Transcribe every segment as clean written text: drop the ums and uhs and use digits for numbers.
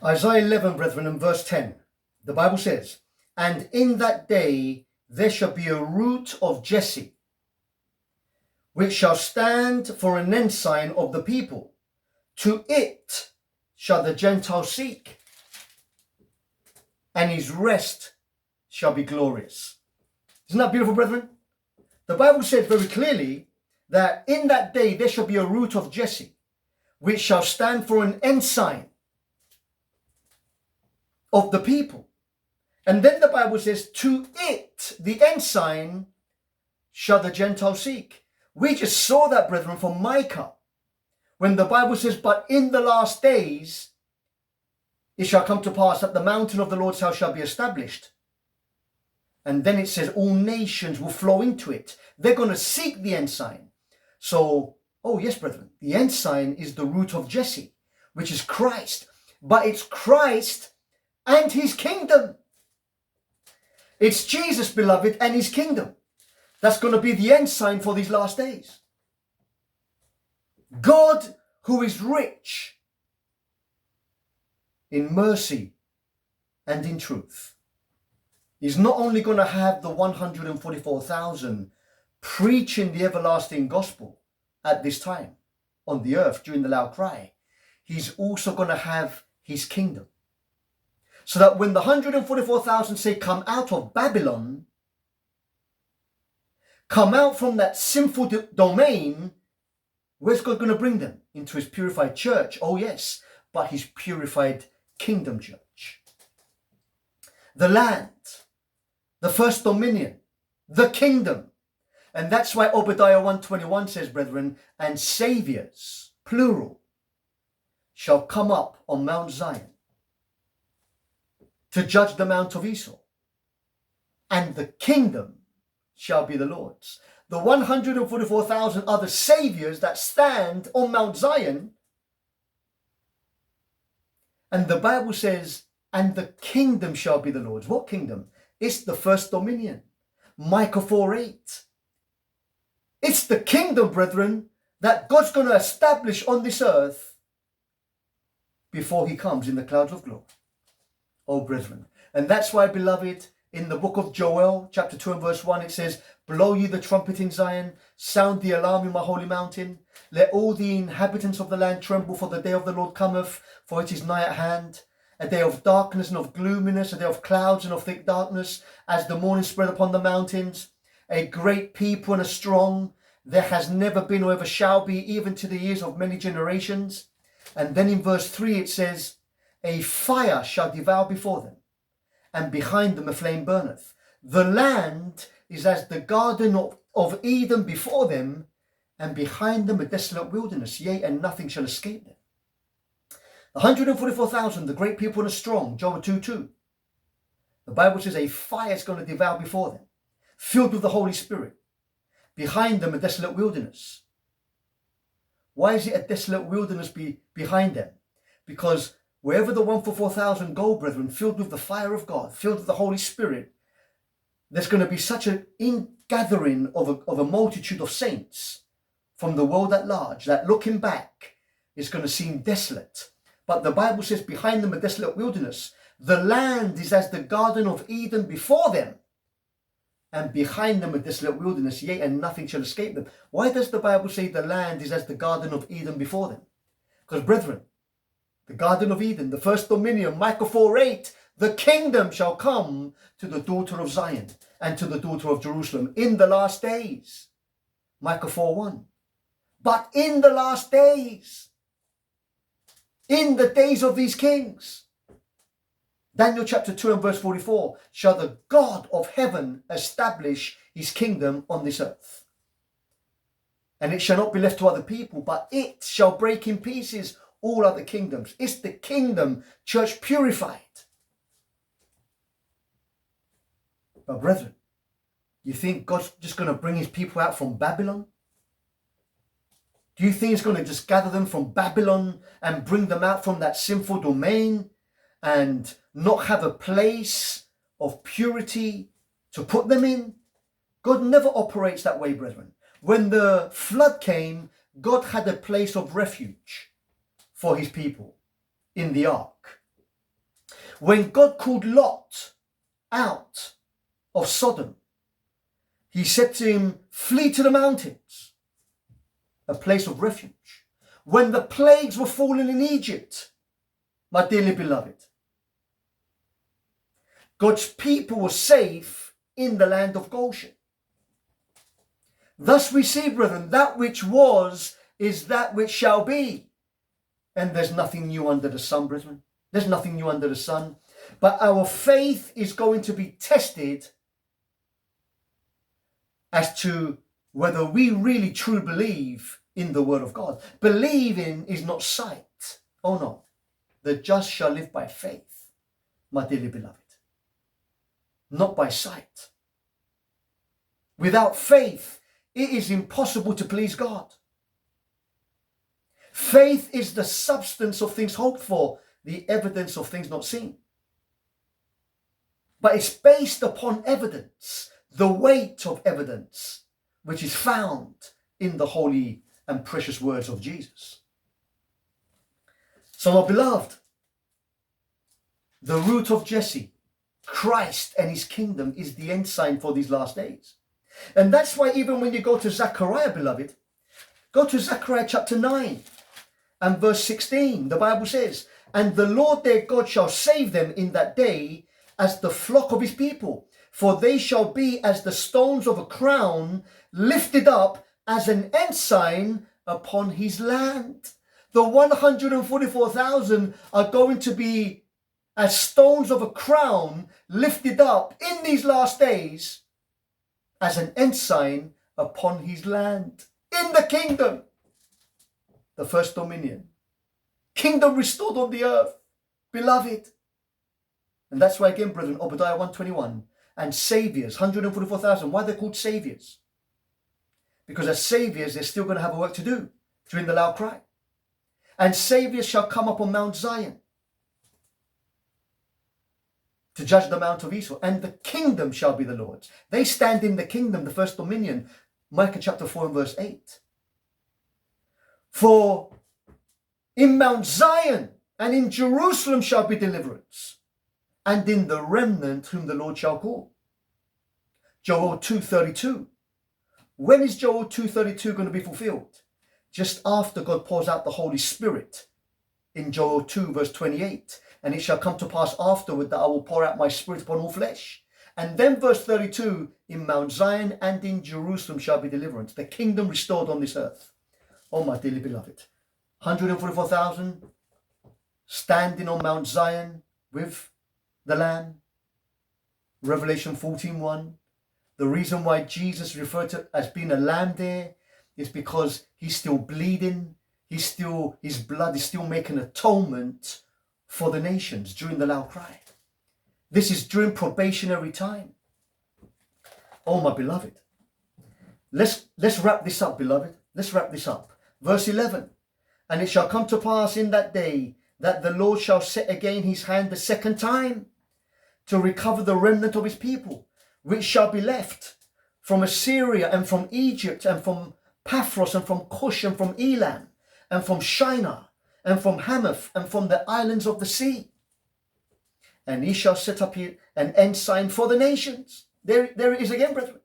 Isaiah 11, brethren, and verse 10. The Bible says, "And in that day there shall be a root of Jesse, which shall stand for an ensign of the people. To it shall the Gentiles seek, and his rest shall be glorious." Isn't that beautiful, brethren? The Bible says very clearly that in that day there shall be a root of Jesse, which shall stand for an ensign of the people. And then the Bible says, to it, the ensign, shall the Gentiles seek. We just saw that, brethren, from Micah, when the Bible says, "But in the last days it shall come to pass that the mountain of the Lord's house shall be established." And then it says all nations will flow into it. They're going to seek the ensign. So, oh yes, brethren, the ensign is the root of Jesse, which is Christ. But it's Christ and his kingdom. It's Jesus, beloved, and his kingdom. That's going to be the ensign for these last days. God, who is rich in mercy and in truth, is not only going to have the 144,000 preaching the everlasting gospel at this time on the earth during the loud cry, he's also going to have his kingdom. So that when the 144,000 say, "Come out of Babylon," come out from that sinful domain, where's God going to bring them? Into his purified church. Oh yes, but his purified kingdom church. The land, the first dominion, the kingdom. And that's why Obadiah 1:21 says, brethren, "And saviors," plural, "shall come up on Mount Zion to judge the Mount of Esau, and the kingdom shall be the Lord's." The 144,000 are the saviors that stand on Mount Zion. And the Bible says, "And the kingdom shall be the Lord's." What kingdom? It's the first dominion. Micah 4:8. It's the kingdom, brethren, that God's going to establish on this earth before he comes in the clouds of glory. Oh, brethren. And that's why, beloved, in the book of Joel, chapter 2 and verse 1, it says, "Blow ye the trumpet in Zion, sound the alarm in my holy mountain. Let all the inhabitants of the land tremble, for the day of the Lord cometh, for it is nigh at hand. A day of darkness and of gloominess, a day of clouds and of thick darkness, as the morning spread upon the mountains. A great people and a strong, there has never been or ever shall be, even to the years of many generations." And then in verse 3 it says, "A fire shall devour before them, and behind them a flame burneth. The land is as the garden of Eden before them, and behind them a desolate wilderness, yea, and nothing shall escape them." The 144,000, the great people and the strong, Joel 2:2. The Bible says a fire is going to devour before them, filled with the Holy Spirit. Behind them a desolate wilderness. Why is it a desolate wilderness behind them? Because wherever the 144,000 go, brethren, filled with the fire of God, filled with the Holy Spirit, there's going to be such an ingathering of a multitude of saints from the world at large that looking back is going to seem desolate. But the Bible says behind them a desolate wilderness. The land is as the garden of Eden before them, and behind them a desolate wilderness, yea, and nothing shall escape them. Why does the Bible say the land is as the garden of Eden before them? Because, brethren, the garden of Eden, the first dominion, Micah 4:8, "The kingdom shall come to the daughter of Zion and to the daughter of Jerusalem in the last days." Micah 4:1. But in the last days, in the days of these kings, Daniel chapter 2 and verse 44, "shall the God of heaven establish his kingdom on this earth. And it shall not be left to other people, but it shall break in pieces all other kingdoms." It's the kingdom, church, purified. But brethren, you think God's just going to bring his people out from Babylon? Do you think he's going to just gather them from Babylon and bring them out from that sinful domain and not have a place of purity to put them in? God never operates that way, brethren. When the flood came, God had a place of refuge for his people in the ark. When God called Lot out of Sodom, he said to him, flee to the mountains, a place of refuge. When the plagues were falling in Egypt, my dearly beloved, God's people were safe in the land of Goshen. Thus we see, brethren, that which was is that which shall be. And there's nothing new under the sun, brethren. There's nothing new under the sun. But our faith is going to be tested as to whether we really truly believe in the word of God. Believing is not sight. Oh no. The just shall live by faith, my dearly beloved. Not by sight. Without faith, it is impossible to please God. Faith is the substance of things hoped for, the evidence of things not seen. But it's based upon evidence, the weight of evidence, which is found in the holy and precious words of Jesus. So, my beloved, the root of Jesse, Christ and his kingdom, is the ensign for these last days. And that's why even when you go to Zechariah, beloved, go to Zechariah chapter 9 and verse 16. The Bible says, and the Lord their God shall save them in that day as the flock of his people. For they shall be as the stones of a crown lifted up as an ensign upon his land. The 144,000 are going to be as stones of a crown lifted up in these last days as an ensign upon his land. In the kingdom, the first dominion. Kingdom restored on the earth, beloved. And that's why again, brethren, Obadiah 1:21 and saviors, 144,000. Why they're called saviors? Because as saviors, they're still going to have a work to do during the loud cry. And saviors shall come up on Mount Zion to judge the Mount of Israel, and the kingdom shall be the Lord's. They stand in the kingdom, the first dominion, Micah chapter 4 and verse 8. For in Mount Zion and in Jerusalem shall be deliverance, and in the remnant whom the Lord shall call. Joel 2:32. When is Joel 2:32 going to be fulfilled? Just after God pours out the Holy Spirit in Joel 2 verse 28. And it shall come to pass afterward that I will pour out my spirit upon all flesh. And then verse 32, in Mount Zion and in Jerusalem shall be deliverance. The kingdom restored on this earth. Oh, my dearly beloved. 144,000 standing on Mount Zion with the Lamb. Revelation 14:1. The reason why Jesus referred to as being a lamb there is because he's still bleeding. His blood is still making atonement for the nations during the loud cry. This is during probationary time. Oh, my beloved. Let's wrap this up, beloved. Let's wrap this up. Verse 11. And it shall come to pass in that day that the Lord shall set again his hand the second time to recover the remnant of his people, which shall be left from Assyria and from Egypt and from Paphros and from Cush and from Elam and from Shinar and from Hamath and from the islands of the sea. And he shall set up an ensign for the nations. There it is again, brethren.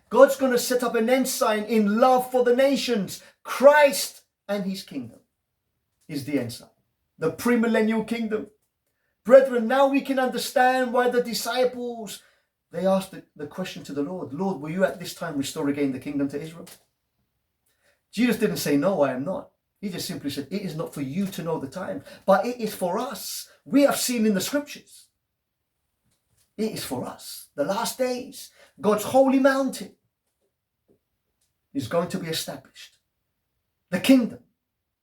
God's going to set up an ensign in love for the nations. Christ and his kingdom is the ensign. The premillennial kingdom. Brethren, now we can understand why the disciples, they asked the question to the Lord, Lord, will you at this time restore again the kingdom to Israel? Jesus didn't say, no, I am not. He just simply said, it is not for you to know the time, but it is for us. We have seen in the scriptures. It is for us. The last days, God's holy mountain is going to be established. The kingdom,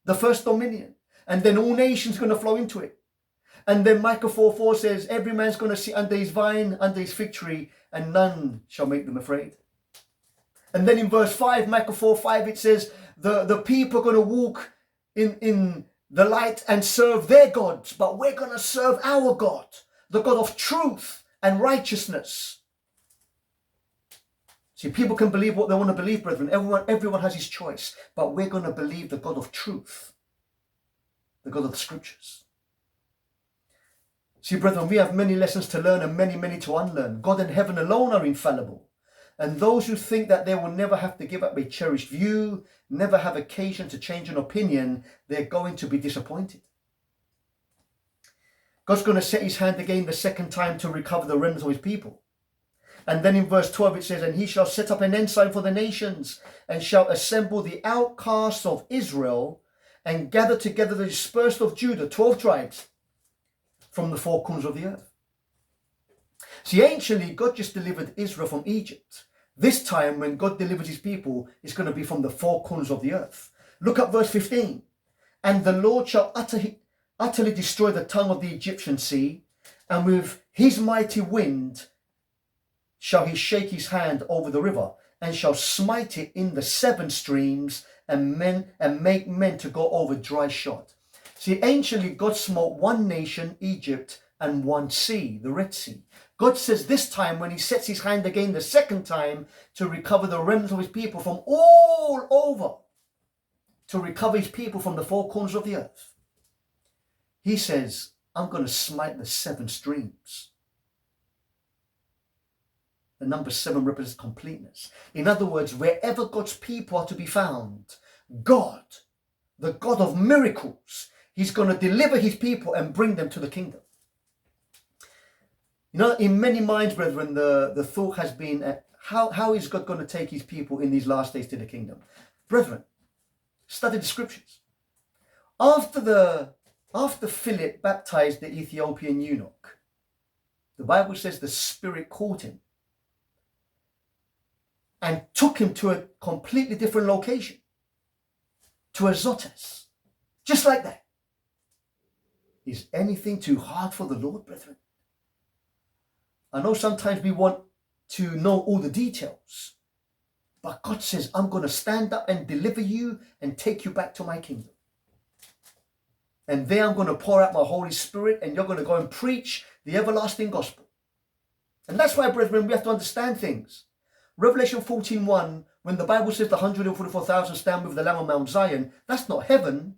the first dominion, and then all nations are going to flow into it. And then Micah 4:4 says, every man's going to sit under his vine, under his fig tree, and none shall make them afraid. And then in verse 5, Micah 4:5, it says, the people are going to walk in the light and serve their gods, but we're going to serve our God, the God of truth and righteousness. See, people can believe what they want to believe, brethren. Everyone has his choice, but we're going to believe the God of truth, the God of the scriptures. See, brethren, we have many lessons to learn and many, many to unlearn. God and heaven alone are infallible. And those who think that they will never have to give up a cherished view, never have occasion to change an opinion, they're going to be disappointed. God's going to set his hand again the second time to recover the remnant of his people. And then in verse 12 it says, and he shall set up an ensign for the nations, and shall assemble the outcasts of Israel, and gather together the dispersed of Judah, 12 tribes, from the four corners of the earth. See, anciently, God just delivered Israel from Egypt. This time, when God delivers his people, it's going to be from the four corners of the earth. Look at verse 15. And the Lord shall utterly destroy the tongue of the Egyptian sea, and with his mighty wind shall he shake his hand over the river, and shall smite it in the 7 streams, and make men to go over dry shod. See, anciently, God smote one nation, Egypt, and one sea, the Red Sea. God says this time, when he sets his hand again the second time to recover the remnant of his people from all over, to recover his people from the four corners of the earth, he says, I'm going to smite the 7 streams. The number 7 represents completeness. In other words, wherever God's people are to be found, God, the God of miracles, he's going to deliver his people and bring them to the kingdom. You know, in many minds, brethren, the thought has been, how is God going to take his people in these last days to the kingdom? Brethren, study the scriptures. After Philip baptized the Ethiopian eunuch, the Bible says the Spirit caught him and took him to a completely different location, to Azotus. Just like that. Is anything too hard for the Lord, brethren? I know sometimes we want to know all the details, but God says, I'm going to stand up and deliver you and take you back to my kingdom. And there I'm going to pour out my Holy Spirit, and you're going to go and preach the everlasting gospel. And that's why, brethren, we have to understand things. Revelation 14:1, when the Bible says the 144,000 stand with the Lamb on Mount Zion, that's not heaven.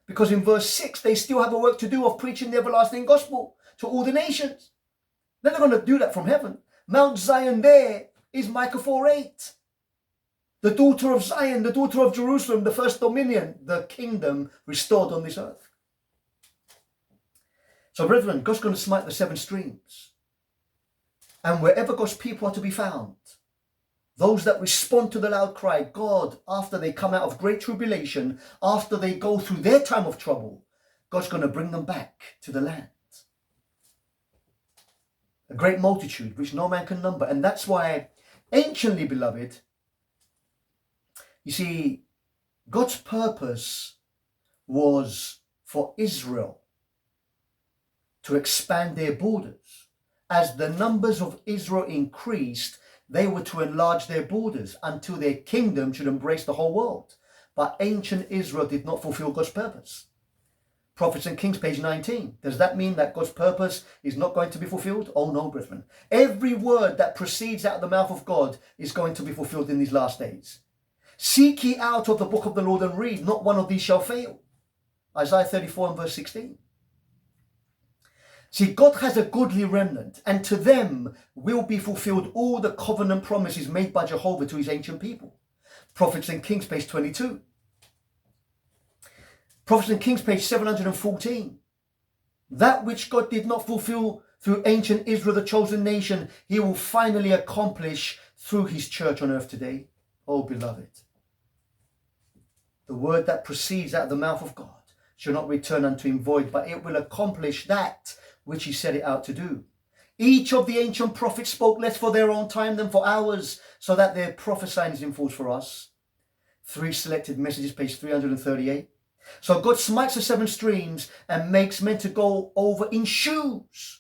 Because in verse 6, they still have a work to do of preaching the everlasting gospel to all the nations. They're not going to do that from heaven. Mount Zion there is Micah 4:8. The daughter of Zion, the daughter of Jerusalem, the first dominion, the kingdom restored on this earth. So brethren, God's going to smite the 7 streams. And wherever God's people are to be found, those that respond to the loud cry, God, after they come out of great tribulation, after they go through their time of trouble, God's going to bring them back to the land. A great multitude which no man can number. And that's why, anciently, beloved, you see, God's purpose was for Israel to expand their borders. As the numbers of Israel increased, they were to enlarge their borders until their kingdom should embrace the whole world. But ancient Israel did not fulfill God's purpose. Prophets and Kings, page 19. Does that mean that God's purpose is not going to be fulfilled? Oh no, brethren. Every word that proceeds out of the mouth of God is going to be fulfilled in these last days. Seek ye out of the book of the Lord and read, not one of these shall fail. Isaiah 34 and verse 16. See, God has a goodly remnant, and to them will be fulfilled all the covenant promises made by Jehovah to his ancient people. Prophets and Kings, page 22. Prophets and Kings, page 714. That which God did not fulfill through ancient Israel, the chosen nation, he will finally accomplish through his church on earth today. Oh, beloved, the word that proceeds out of the mouth of God shall not return unto him void, but it will accomplish that which he set it out to do. Each of the ancient prophets spoke less for their own time than for ours, so that their prophesying is enforced for us. 3 selected messages, page 338. So God smites the 7 streams and makes men to go over in shoes,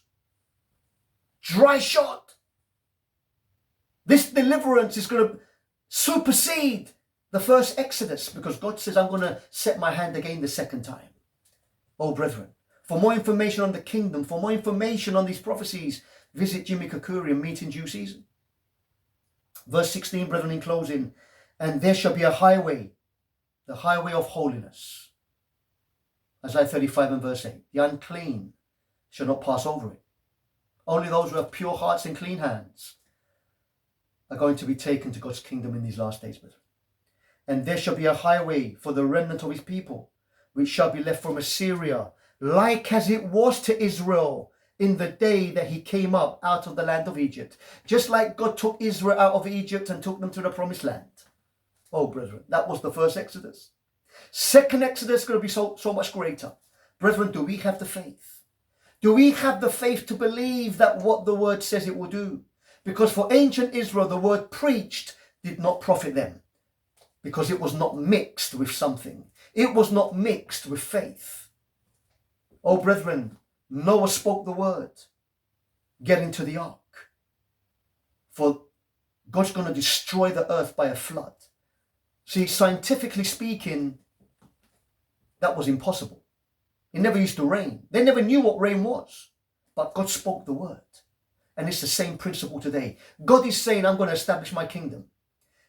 dry shod. This deliverance is going to supersede the first Exodus, because God says, I'm going to set my hand again the second time. Oh, brethren, for more information on the kingdom, for more information on these prophecies, visit Jimmy Kakuri and Meet in Due Season. Verse 16, brethren, in closing, and there shall be a highway, the highway of holiness. Isaiah 35 and verse 8. The unclean shall not pass over it. Only those who have pure hearts and clean hands are going to be taken to God's kingdom in these last days, brethren. And there shall be a highway for the remnant of his people, which shall be left from Assyria, like as it was to Israel in the day that he came up out of the land of Egypt. Just like God took Israel out of Egypt and took them to the promised land. Oh, brethren, that was the first Exodus. Second Exodus is going to be so much greater. Brethren, do we have the faith? Do we have the faith to believe that what the word says it will do? Because for ancient Israel, the word preached did not profit them, because it was not mixed with something. It was not mixed with faith. Oh, brethren, Noah spoke the word. Get into the ark. For God's going to destroy the earth by a flood. See, scientifically speaking, that was impossible. It never used to rain. They never knew what rain was. But God spoke the word. And it's the same principle today. God is saying, I'm going to establish my kingdom.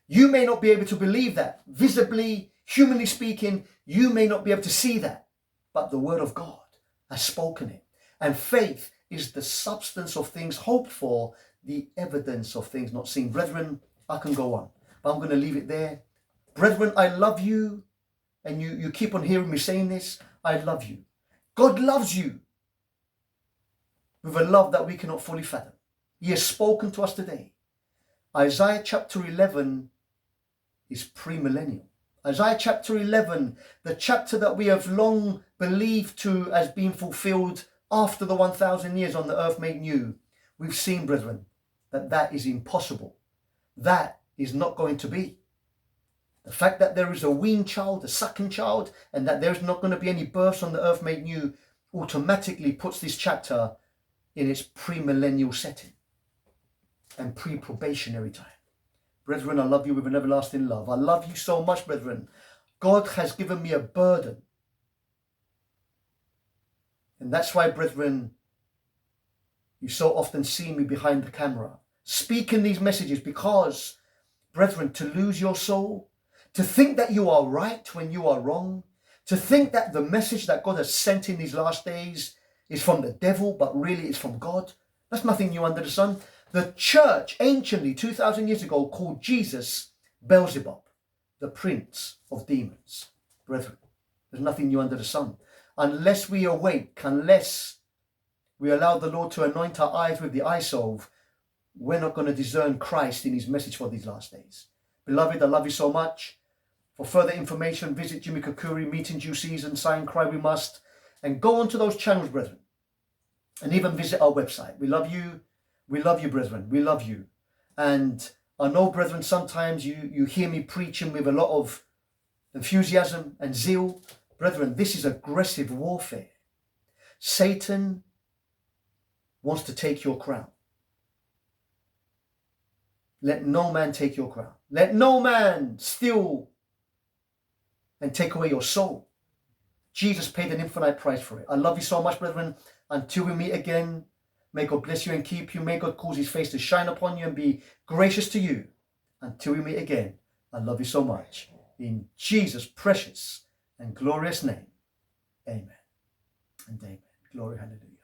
You may not be able to believe that. Visibly, humanly speaking, you may not be able to see that. But the word of God has spoken it. And faith is the substance of things hoped for, the evidence of things not seen. Brethren, I can go on, but I'm going to leave it there. Brethren, I love you. And you keep on hearing me saying this. I love you. God loves you with a love that we cannot fully fathom. He has spoken to us today. Isaiah chapter 11 is premillennial. Isaiah chapter 11, the chapter that we have long believed to as being fulfilled after the 1,000 years on the earth made new. We've seen, brethren, that is impossible. That is not going to be. The fact that there is a weaned child, a sucking child, and that there's not going to be any births on the earth made new automatically puts this chapter in its premillennial setting and pre-probationary time. Brethren, I love you with an everlasting love. I love you so much, brethren. God has given me a burden. And that's why, brethren, you so often see me behind the camera speaking these messages, because, brethren, to lose your soul, to think that you are right when you are wrong, to think that the message that God has sent in these last days is from the devil, but really it's from God, that's nothing new under the sun. The church, anciently, 2,000 years ago, called Jesus Beelzebub, the prince of demons. Brethren, there's nothing new under the sun. Unless we awake, unless we allow the Lord to anoint our eyes with the eye salve, we're not going to discern Christ in his message for these last days. Beloved, I love you so much. For further information, visit Jimmy Kakuri, Meet in Due Season, Sign, Cry We Must, and go onto those channels, brethren, and even visit our website. We love you. We love you, brethren. We love you. And I know, brethren, sometimes you hear me preaching with a lot of enthusiasm and zeal. Brethren, this is aggressive warfare. Satan wants to take your crown. Let no man take your crown. Let no man steal and take away your soul. Jesus paid an infinite price for it. I love you so much, brethren. Until we meet again, may God bless you and keep you. May God cause his face to shine upon you and be gracious to you. Until we meet again, I love you so much. In Jesus' precious and glorious name, amen and amen. Glory, hallelujah.